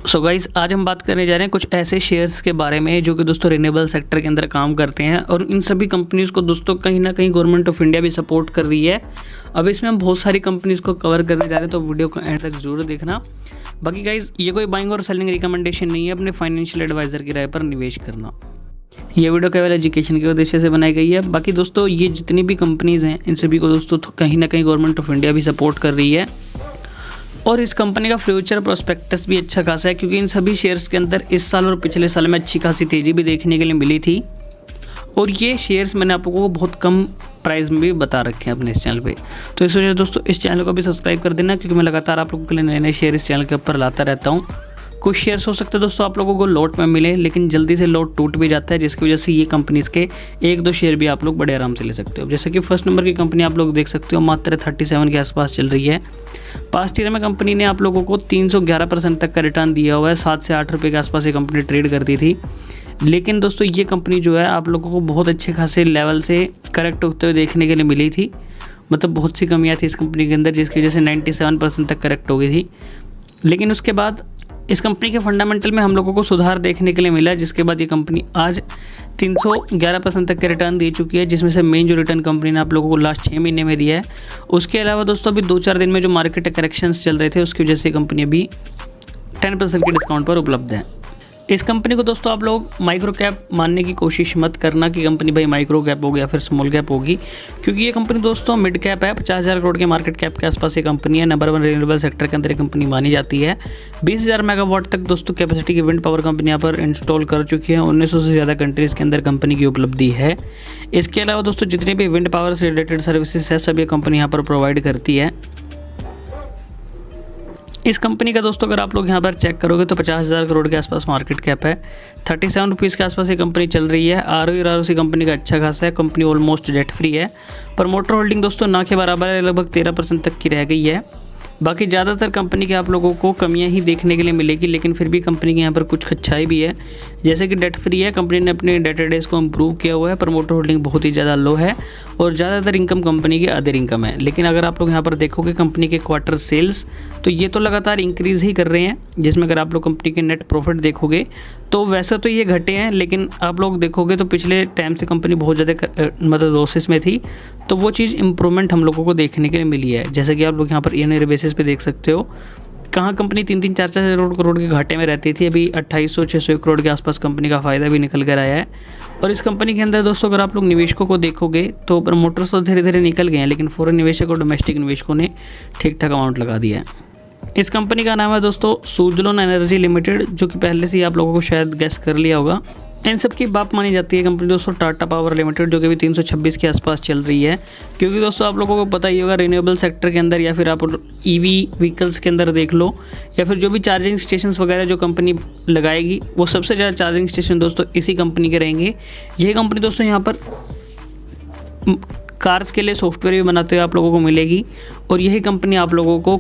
So guys, आज हम बात करने जा रहे हैं कुछ ऐसे शेयर्स के बारे में जो कि दोस्तों रिन्यूएबल सेक्टर के अंदर काम करते हैं और इन सभी कंपनीज़ को दोस्तों कहीं ना कहीं गवर्नमेंट ऑफ इंडिया भी सपोर्ट कर रही है। अब इसमें हम बहुत सारी कंपनीज़ को कवर करने जा रहे हैं, तो वीडियो को एंड तक जरूर देखना। बाकी गाइस, ये कोई बाइंग और सेलिंग रिकमेंडेशन नहीं है, अपने फाइनेंशियल एडवाइज़र की राय पर निवेश करना। ये वीडियो केवल एजुकेशन के उद्देश्य से बनाई गई है। बाकी दोस्तों, ये जितनी भी कंपनीज़ हैं इन सभी को दोस्तों कहीं ना कहीं गवर्नमेंट ऑफ इंडिया भी सपोर्ट कर रही है और इस कंपनी का फ्यूचर प्रोस्पेक्टस भी अच्छा खासा है, क्योंकि इन सभी शेयर्स के अंदर इस साल और पिछले साल में अच्छी खासी तेज़ी भी देखने के लिए मिली थी। और ये शेयर्स मैंने आप लोगों को बहुत कम प्राइस में भी बता रखे हैं अपने इस चैनल पे। तो इस वजह से दोस्तों इस चैनल को भी सब्सक्राइब कर देना, क्योंकि मैं लगातार आप लोगों के लिए नए नए शेयर इस चैनल के ऊपर लाता रहता हूँ। कुछ शेयर्स हो सकते हैं दोस्तों आप लोगों को लॉट में मिले, लेकिन जल्दी से लॉट टूट भी जाता है, जिसकी वजह से ये कंपनीज़ के एक दो शेयर भी आप लोग बड़े आराम से ले सकते हो। जैसे कि फर्स्ट नंबर की कंपनी आप लोग देख सकते हो, मात्र 37 के आसपास चल रही है। पास्ट ईयर में कंपनी ने आप लोगों को 311% तक का रिटर्न दिया हुआ है। 7 से 8 रुपये के आसपास ये कंपनी ट्रेड करती थी, लेकिन दोस्तों ये कंपनी जो है आप लोगों को बहुत अच्छे खासे लेवल से करेक्ट होते हुए देखने के लिए मिली थी। मतलब बहुत सी कमियाँ थी इस कंपनी के अंदर, जिसकी वजह से 97% तक करेक्ट हो गई थी। लेकिन उसके बाद इस कंपनी के फंडामेंटल में हम लोगों को सुधार देखने के लिए मिला, जिसके बाद ये कंपनी आज 311% तक के रिटर्न दे चुकी है, जिसमें से मेन जो रिटर्न कंपनी ने आप लोगों को लास्ट 6 महीने में दिया है। उसके अलावा दोस्तों अभी 2-4 दिन में जो मार्केट करेक्शंस चल रहे थे, उसकी वजह से कंपनी अभी 10% के डिस्काउंट पर उपलब्ध है। इस कंपनी को दोस्तों आप लोग माइक्रो कैप मानने की कोशिश मत करना कि कंपनी भाई माइक्रो कैप होगी या फिर स्मॉल कैप होगी, क्योंकि ये कंपनी दोस्तों मिड कैप है। 50,000 करोड़ के मार्केट कैप के आसपास ये कंपनी है। नंबर 1 रिन्यूएबल सेक्टर के अंदर ये कंपनी मानी जाती है। 20,000 मेगावाट तक दोस्तों कैपेसिटी की विंड पावर कंपनी यहाँ पर इंस्टॉल कर चुकी है। 1900 से ज़्यादा कंट्रीज़ के अंदर कंपनी की उपलब्धि है। इसके अलावा दोस्तों जितने भी विंड पावर से रिलेटेड सर्विसेज है, सब ये कंपनी यहाँ पर प्रोवाइड करती है। इस कंपनी का दोस्तों अगर आप लोग यहाँ पर चेक करोगे तो 50,000 करोड़ के आसपास मार्केट कैप है। 37 रुपीज़ के आसपास ये कंपनी चल रही है। ROE कंपनी का अच्छा खासा है। कंपनी ऑलमोस्ट डेट फ्री है। प्रमोटर होल्डिंग दोस्तों ना के बराबर है, लगभग 13% तक की रह गई है। बाकी ज़्यादातर कंपनी के आप लोगों को कमियां ही देखने के लिए मिलेगी, लेकिन फिर भी कंपनी के यहाँ पर कुछ अच्छाई भी है, जैसे कि डेट फ्री है। कंपनी ने अपने डेटर डेज को इम्प्रूव किया हुआ है। प्रमोटर होल्डिंग बहुत ही ज़्यादा लो है और ज़्यादातर इनकम कंपनी की अदर इनकम है। लेकिन अगर आप लोग यहाँ पर देखोगे कंपनी के क्वार्टर सेल्स, तो ये तो लगातार इंक्रीज़ ही कर रहे हैं, जिसमें अगर आप लोग कंपनी के नेट प्रॉफिट देखोगे तो वैसे तो ये घटे हैं, लेकिन आप लोग देखोगे तो पिछले टाइम से कंपनी बहुत ज़्यादा मतलब लॉसेस में थी, तो वो चीज़ इंप्रूवमेंट हम लोगों को देखने के लिए मिली है। जैसे कि आप लोग यहाँ पर ईयर बेसिस पे देख सकते हो, कहाँ कंपनी 3-3, 4-4 करोड़ के घाटे में रहती थी, अभी 2800-600 करोड़ के आसपास कंपनी का फ़ायदा भी निकल कर आया है। और इस कंपनी के अंदर दोस्तों अगर आप लोग निवेशकों को देखोगे तो प्रमोटर्स तो धीरे धीरे निकल गए हैं, लेकिन फॉरेन निवेशक और डोमेस्टिक निवेशकों ने ठीक ठाक अमाउंट लगा दिया है। इस कंपनी का नाम है दोस्तों सुज़लोन एनर्जी लिमिटेड, जो कि पहले से ही आप लोगों को शायद गेस कर लिया होगा। इन सब की बाप मानी जाती है कंपनी दोस्तों टाटा पावर लिमिटेड, जो कि अभी 326 के आसपास चल रही है। क्योंकि दोस्तों आप लोगों को पता ही होगा, रिन्यूएबल सेक्टर के अंदर या फिर आप EV व्हीकल्स के अंदर देख लो, या फिर जो भी चार्जिंग स्टेशंस वगैरह जो कंपनी लगाएगी, वो सबसे ज़्यादा चार्जिंग स्टेशन दोस्तों इसी कंपनी के रहेंगे। यही कंपनी दोस्तों यहाँ पर कार्स के लिए सॉफ्टवेयर भी बनाते हुए आप लोगों को मिलेगी, और यही कंपनी आप लोगों को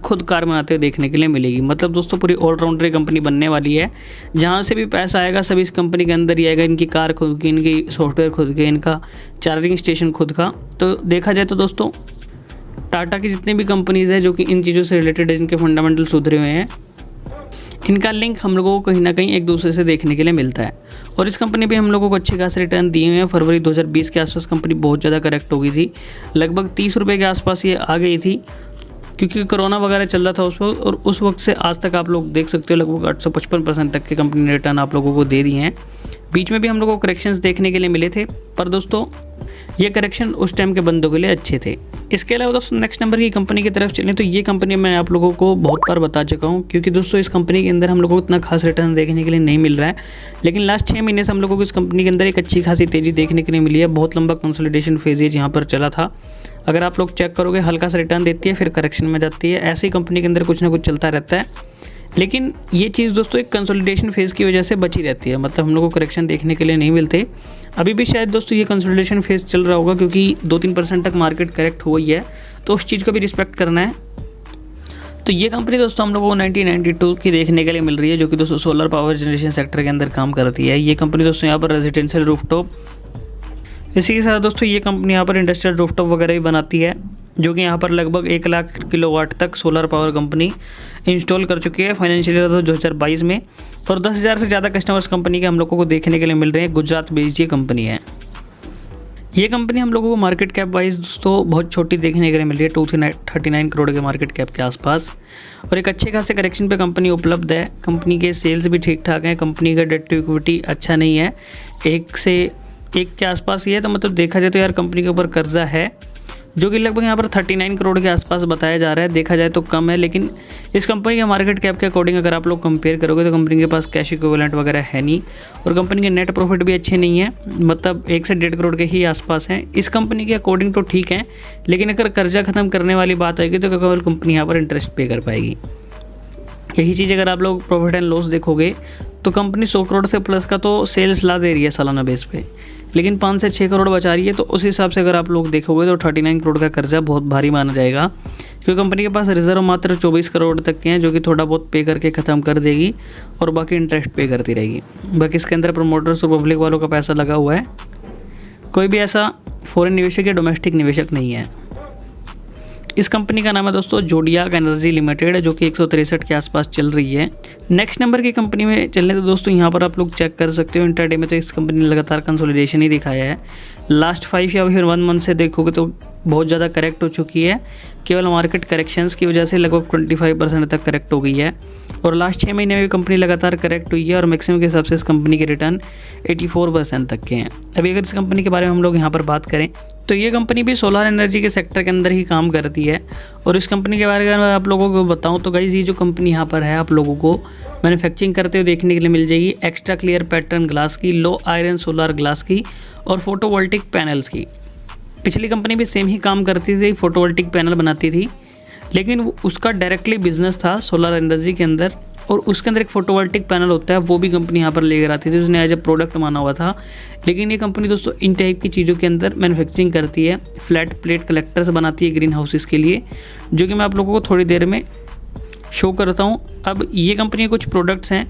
खुद कार बनाते हुए देखने के लिए मिलेगी। मतलब दोस्तों पूरी ऑलराउंडर कंपनी बनने वाली है। जहाँ से भी पैसा आएगा सब इस कंपनी के अंदर ही आएगा। इनकी कार खुद की, इनकी सॉफ्टवेयर खुद के, इनका चार्जिंग स्टेशन खुद का। तो देखा जाए तो दोस्तों टाटा की जितनी भी कंपनीज़ है जो कि इन चीज़ों से रिलेटेड है, जिनके फंडामेंटल सुधरे हुए हैं, इनका लिंक हम लोगों को कहीं ना कहीं एक दूसरे से देखने के लिए मिलता है। और इस कंपनी पे हम लोगों को अच्छे खासे रिटर्न दिए हुए हैं। फरवरी 2020 के आसपास कंपनी बहुत ज़्यादा करेक्ट हो गई थी, लगभग 30 रुपये के आसपास ये आ गई थी, क्योंकि कोरोना वगैरह चल रहा था उस वक्त। और उस वक्त से आज तक आप लोग देख सकते हो लगभग 855% तक के कंपनी ने रिटर्न आप लोगों को दे दिए हैं। बीच में भी हम लोगों को करेक्शंस देखने के लिए मिले थे, पर दोस्तों ये करेक्शन उस टाइम के बंदों के लिए अच्छे थे। इसके अलावा दोस्तों नेक्स्ट नंबर की कंपनी की तरफ चलें तो ये कंपनी मैं आप लोगों को बहुत बार बता चुका हूँ, क्योंकि दोस्तों इस कंपनी के अंदर हम लोगों को इतना खास रिटर्न देखने के लिए नहीं मिल रहा है, लेकिन लास्ट 6 महीने से हम लोगों को इस कंपनी के अंदर एक अच्छी खासी तेज़ी देखने के लिए मिली है। बहुत लंबा कंसोलिडेशन फेज ये यहाँ पर चला था। अगर आप लोग चेक करोगे, हल्का सा रिटर्न देती है, फिर करेक्शन में जाती है। ऐसे ही कंपनी के अंदर कुछ ना कुछ चलता रहता है, लेकिन ये चीज़ दोस्तों एक कंसोलिडेशन फेज़ की वजह से बची रहती है। मतलब हम लोग को करेक्शन देखने के लिए नहीं मिलते। अभी भी शायद दोस्तों ये कंसोलिडेशन फेज़ चल रहा होगा, क्योंकि 2-3% तक मार्केट करेक्ट हो गई है, तो उस चीज़ का भी रिस्पेक्ट करना है। तो ये कंपनी दोस्तों हम लोगों को 1992 की देखने के लिए मिल रही है, जो कि दोस्तों सोलर पावर जनरेशन सेक्टर के अंदर काम करती है। ये कंपनी दोस्तों यहाँ पर रेजिडेंशियल रूफटॉप, इसी के साथ दोस्तों ये कंपनी यहाँ पर इंडस्ट्रियल रूफटॉप वगैरह भी बनाती है। जो कि यहाँ पर लगभग 1 लाख किलोवाट तक सोलर पावर कंपनी इंस्टॉल कर चुकी है फाइनेंशियल ईयर 2022 में। और 10,000 से ज़्यादा कस्टमर्स कंपनी के हम लोगों को देखने के लिए मिल रहे हैं। गुजरात बेस्ड ये कंपनी है। ये कंपनी हम लोगों को मार्केट कैप वाइज दोस्तों बहुत छोटी देखने के लिए मिल रही है, 239 करोड़ के मार्केट कैप के आसपास। और एक अच्छे खासे करेक्शन पे कंपनी उपलब्ध है। कंपनी के सेल्स भी ठीक ठाक हैं। कंपनी का डेट टू इक्विटी अच्छा नहीं है, 1 से 1 के आसपास ही है। तो मतलब देखा जाए तो यार कंपनी के ऊपर कर्जा है, जो कि लगभग यहाँ पर 39 करोड़ के आसपास बताया जा रहा है। देखा जाए तो कम है, लेकिन इस कंपनी के मार्केट कैप के अकॉर्डिंग अगर आप लोग कंपेयर करोगे तो कंपनी के पास कैश इक्विवेलेंट वगैरह है नहीं। और कंपनी के नेट प्रॉफिट भी अच्छे नहीं है, मतलब 1 से 1.5 करोड़ के ही आसपास हैं। इस कंपनी के अकॉर्डिंग तो ठीक है, लेकिन अगर कर्जा खत्म करने वाली बात आएगी तो केवल कंपनी यहाँ पर इंटरेस्ट पे कर पाएगी। यही चीज़ अगर आप लोग प्रॉफिट एंड लॉस देखोगे तो कंपनी 100 करोड़ से प्लस का तो सेल्स ला दे रही है सालाना बेस पे, लेकिन 5 से 6 करोड़ बचा रही है। तो उस हिसाब से अगर आप लोग देखोगे तो 39 करोड़ का कर्जा बहुत भारी माना जाएगा, क्योंकि कंपनी के पास रिजर्व मात्र 24 करोड़ तक के हैं, जो कि थोड़ा बहुत पे करके ख़त्म कर देगी और बाकी इंटरेस्ट पे करती रहेगी। बाकी इसके अंदर प्रमोटर्स और पब्लिक वालों का पैसा लगा हुआ है। कोई भी ऐसा फॉरेन निवेशक या डोमेस्टिक निवेशक नहीं है। इस कंपनी का नाम है दोस्तों जोडियाक एनर्जी लिमिटेड, जो कि 163 के आसपास चल रही है। नेक्स्ट नंबर की कंपनी में चलने तो दोस्तों यहाँ पर आप लोग चेक कर सकते हो, इंट्राडे में तो इस कंपनी ने लगातार कंसोलिडेशन ही दिखाया है। लास्ट 5 या फिर 1 मंथ से देखोगे तो बहुत ज़्यादा करेक्ट हो चुकी है। केवल मार्केट करेक्शंस की वजह से लगभग 25% तक करेक्ट हो गई है। और लास्ट 6 महीने में कंपनी लगातार करेक्ट हुई है और मैक्सिमम के हिसाब से इस कंपनी के रिटर्न 84% तक के हैं। अभी अगर इस कंपनी के बारे में हम लोग यहाँ पर बात करें तो ये कंपनी भी सोलर एनर्जी के सेक्टर के अंदर ही काम करती है। और इस कंपनी के बारे में मैं आप लोगों को बताऊं तो गाइस, ये जो कंपनी यहाँ पर है आप लोगों को मैन्युफैक्चरिंग करते हुए देखने के लिए मिल जाएगी एक्स्ट्रा क्लियर पैटर्न ग्लास की, लो आयरन सोलर ग्लास की और फोटोवोल्टिक पैनल्स की। पिछली कंपनी भी सेम ही काम करती थी, फोटोवोल्टिक पैनल बनाती थी, लेकिन उसका डायरेक्टली बिजनेस था सोलर एनर्जी के अंदर। और उसके अंदर एक फोटोवोल्टिक पैनल होता है, वो भी कंपनी यहाँ पर लेकर आती थी, उसने एज ए प्रोडक्ट माना हुआ था। लेकिन ये कंपनी दोस्तों इन टाइप की चीज़ों के अंदर मैन्युफैक्चरिंग करती है। फ्लैट प्लेट कलेक्टर्स बनाती है ग्रीन हाउसेस के लिए, जो कि मैं आप लोगों को थोड़ी देर में शो करता हूँ। अब ये कंपनी के कुछ प्रोडक्ट्स हैं,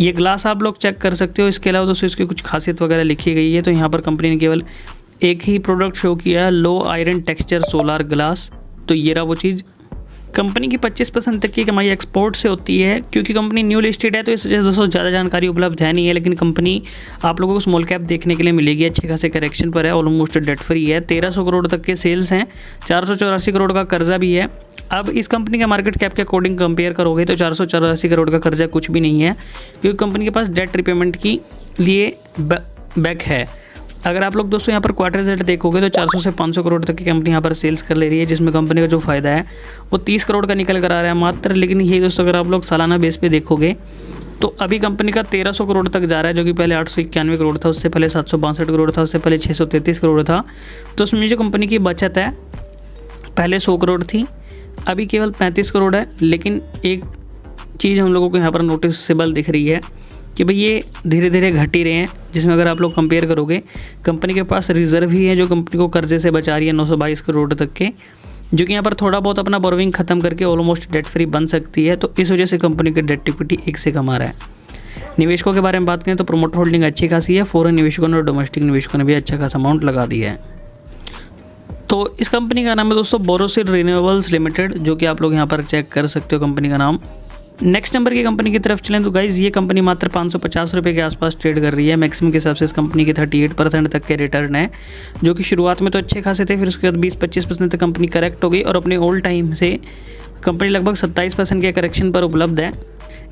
ये ग्लास आप लोग चेक कर सकते हो। इसके अलावा दोस्तों इसकी कुछ खासियत वगैरह लिखी गई है। तो यहाँ पर कंपनी ने केवल एक ही प्रोडक्ट शो किया है, लो आयरन टेक्सचर सोलर ग्लास। तो ये रहा वो चीज़। कंपनी की 25% तक की कमाई एक्सपोर्ट से होती है। क्योंकि कंपनी न्यू लिस्टेड है तो इस वजह से दोस्तों ज़्यादा जानकारी उपलब्ध है नहीं है, लेकिन कंपनी आप लोगों को स्मॉल कैप देखने के लिए मिलेगी। अच्छे खासे करेक्शन पर है, ऑलमोस्ट डेट फ्री है। 1300 करोड़ तक के सेल्स हैं, 484 करोड़ का कर्जा भी है। अब इस कंपनी का मार्केट कैप के अकॉर्डिंग कंपेयर करोगे तो 484 करोड़ का कर्जा कुछ भी नहीं है, क्योंकि कंपनी के पास डेट रिपेमेंट की लिए बैक है। अगर आप लोग दोस्तों यहाँ पर क्वार्टर रिजल्ट देखोगे तो 400 से 500 करोड़ तक की कंपनी यहाँ पर सेल्स कर ले रही है, जिसमें कंपनी का जो फायदा है वो 30 करोड़ का निकल कर आ रहा है मात्र। लेकिन यही दोस्तों अगर आप लोग सालाना बेस पे देखोगे तो अभी कंपनी का 1300 करोड़ तक जा रहा है, जो कि पहले 891 करोड़ था, उससे पहले 762 करोड़ था, उससे पहले 633 करोड़ था। तो उसमें जो कंपनी की बचत है पहले 100 करोड़ थी, अभी केवल 35 करोड़ है। लेकिन एक चीज़ हम लोगों को यहाँ पर नोटिसेबल दिख रही है कि भाई ये धीरे धीरे घट ही रहे हैं, जिसमें अगर आप लोग कंपेयर करोगे कंपनी के पास रिजर्व ही है जो कंपनी को कर्जे से बचा रही है 922 करोड़ तक के, जो कि यहाँ पर थोड़ा बहुत अपना बोरोविंग खत्म करके ऑलमोस्ट डेट फ्री बन सकती है। तो इस वजह से कंपनी का डेट इक्विटी 1 से कम आ रहा है। निवेशकों के बारे में बात करें तो प्रोमोटर होल्डिंग अच्छी खासी है। फॉरेन निवेशकों ने और डोमेस्टिक निवेशकों ने भी अच्छा खासा अमाउंट लगा दिया है। तो इस कंपनी का नाम है दोस्तों बोरोसिल रिन्यूएबल्स लिमिटेड, जो कि आप लोग यहाँ पर चेक कर सकते हो कंपनी का नाम। नेक्स्ट नंबर की कंपनी की तरफ चलें तो गाइज ये कंपनी मात्र 550 रुपये के आसपास ट्रेड कर रही है। मैक्सिमम के हिसाब से इस कंपनी के 38% तक के रिटर्न है, जो कि शुरुआत में तो अच्छे खासे थे, फिर उसके बाद 20-25% तक कंपनी करेक्ट हो गई और अपने ओल्ड टाइम से कंपनी लगभग 27% के करेक्शन पर उपलब्ध है।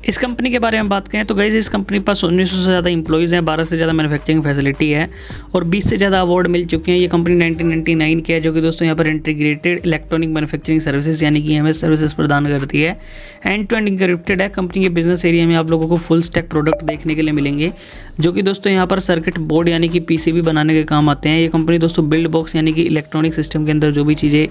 इस कंपनी के बारे में बात करें तो गाइज इस कंपनी के पास 1900 से ज़्यादा इंप्लॉइज़ हैं, 12 से ज़्यादा मैन्युफैक्चरिंग फैसिलिटी है और 20 से ज़्यादा अवार्ड मिल चुके हैं। ये कंपनी 1999 की है, जो कि दोस्तों यहाँ पर इंटीग्रेटेड इलेक्ट्रॉनिक मैन्युफैक्चरिंग सर्विसेज यानी कि EMS सर्विसेज प्रदान करती है। एंड टू एंड इंक्रिप्टेड है। कंपनी के बिजनेस एरिया में आप लोगों को फुल स्टैक प्रोडक्ट देखने के लिए मिलेंगे, जो कि दोस्तों यहाँ पर सर्किट बोर्ड यानी कि PCB बनाने के काम आते हैं। ये कंपनी दोस्तों बिल्ड बॉक्स यानी कि इलेक्ट्रॉनिक सिस्टम के अंदर जो भी चीज़ें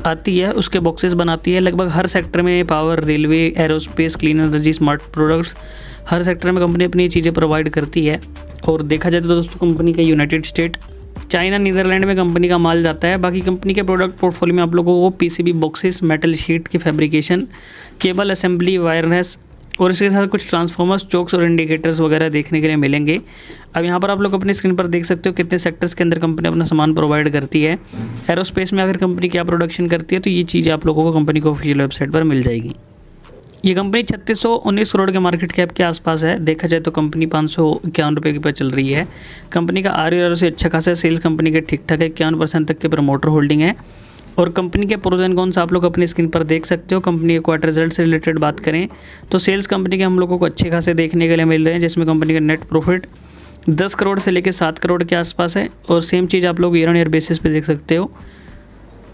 आती है उसके बॉक्सेस बनाती है। लगभग हर सेक्टर में power, railway, aerospace, clean energy, smart products, हर सेक्टर में कंपनी अपनी चीज़ें प्रोवाइड करती है। और देखा जाए तो दोस्तों कंपनी का यूनाइटेड स्टेट, चाइना, नीदरलैंड में कंपनी का माल जाता है। बाकी कंपनी के प्रोडक्ट पोर्टफोलियो में आप लोगों को PCB बॉक्सेस, मेटल शीट की फैब्रिकेशन, केबल असेंबली, वायरलेस और इसके साथ कुछ ट्रांसफॉर्मर्स, चोक्स और इंडिकेटर्स वगैरह देखने के लिए मिलेंगे। अब यहाँ पर आप लोग अपनी स्क्रीन पर देख सकते हो कितने सेक्टर्स के अंदर कंपनी अपना सामान प्रोवाइड करती है। एरोस्पेस में अगर कंपनी क्या प्रोडक्शन करती है तो ये चीज़ आप लोगों को कंपनी को ऑफिशियल वेबसाइट पर मिल जाएगी। ये कंपनी 3619 करोड़ के मार्केट कैप के आसपास है। देखा जाए तो कंपनी 551 रुपये पर चल रही है। कंपनी का आर से अच्छा खासा सेल्स कंपनी के ठीक ठाक है, 51% तक के प्रमोटर होल्डिंग है। और कंपनी के प्रोज एंड कॉन्स आप लोग अपनी स्क्रीन पर देख सकते हो। कंपनी के क्वार्टर रिजल्ट से रिलेटेड बात करें तो सेल्स कंपनी के हम लोगों को अच्छे खासे देखने के लिए मिल रहे हैं, जिसमें कंपनी का नेट प्रॉफिट 10 करोड़ से लेकर 7 करोड़ के आसपास है। और सेम चीज़ आप लोग ईयर ऑन ईयर बेसिस पे देख सकते हो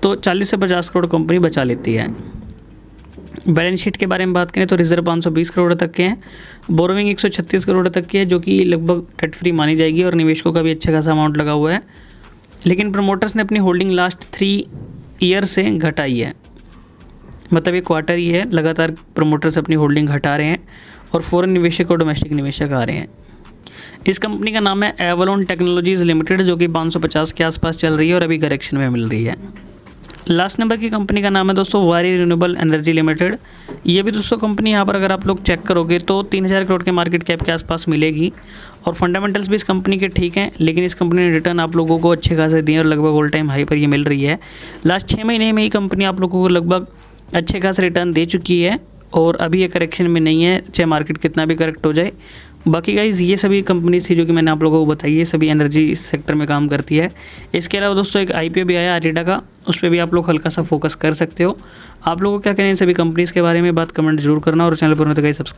तो 40 से 50 करोड़ कंपनी बचा लेती है। बैलेंस शीट के बारे में बात करें तो रिजर्व 520 करोड़ तक के हैं, बोरोविंग 136 करोड़ तक की है जो कि लगभग डेट फ्री मानी जाएगी और निवेशकों का भी अच्छा खासा अमाउंट लगा हुआ है। लेकिन प्रमोटर्स ने अपनी होल्डिंग लास्ट 3 ईयर से घटाई है, मतलब ये क्वार्टर ही है लगातार प्रमोटर्स अपनी होल्डिंग घटा रहे हैं और फॉरेन निवेशक और डोमेस्टिक निवेशक आ रहे हैं। इस कंपनी का नाम है एवलॉन टेक्नोलॉजीज लिमिटेड जो कि 550 के आसपास चल रही है और अभी करेक्शन में मिल रही है। लास्ट नंबर की कंपनी का नाम है दोस्तों वारी रिन्यूएबल एनर्जी लिमिटेड। ये भी दोस्तों कंपनी यहाँ पर अगर आप लोग चेक करोगे तो 3000 करोड़ के मार्केट कैप के आसपास मिलेगी और फंडामेंटल्स भी इस कंपनी के ठीक हैं, लेकिन इस कंपनी ने रिटर्न आप लोगों को अच्छे खासे दिए और लगभग ऑल टाइम हाई पर ये मिल रही है। लास्ट 6 महीने में ही कंपनी आप लोगों को लगभग अच्छे खासे रिटर्न दे चुकी है और अभी ये करेक्शन में नहीं है, चाहे मार्केट कितना भी करेक्ट हो जाए। बाकी गाइज ये सभी कंपनीज थी जो कि मैंने आप लोगों को बताई है, सभी एनर्जी सेक्टर में काम करती है। इसके अलावा दोस्तों एक IPO भी आया अरेडा का, उस पर भी आप लोग हल्का सा फोकस कर सकते हो। आप लोगों को क्या कहना है इन सभी कंपनीज़ के बारे में बात कमेंट जरूर करना और चैनल पर तो गाइस सब्सक्राइब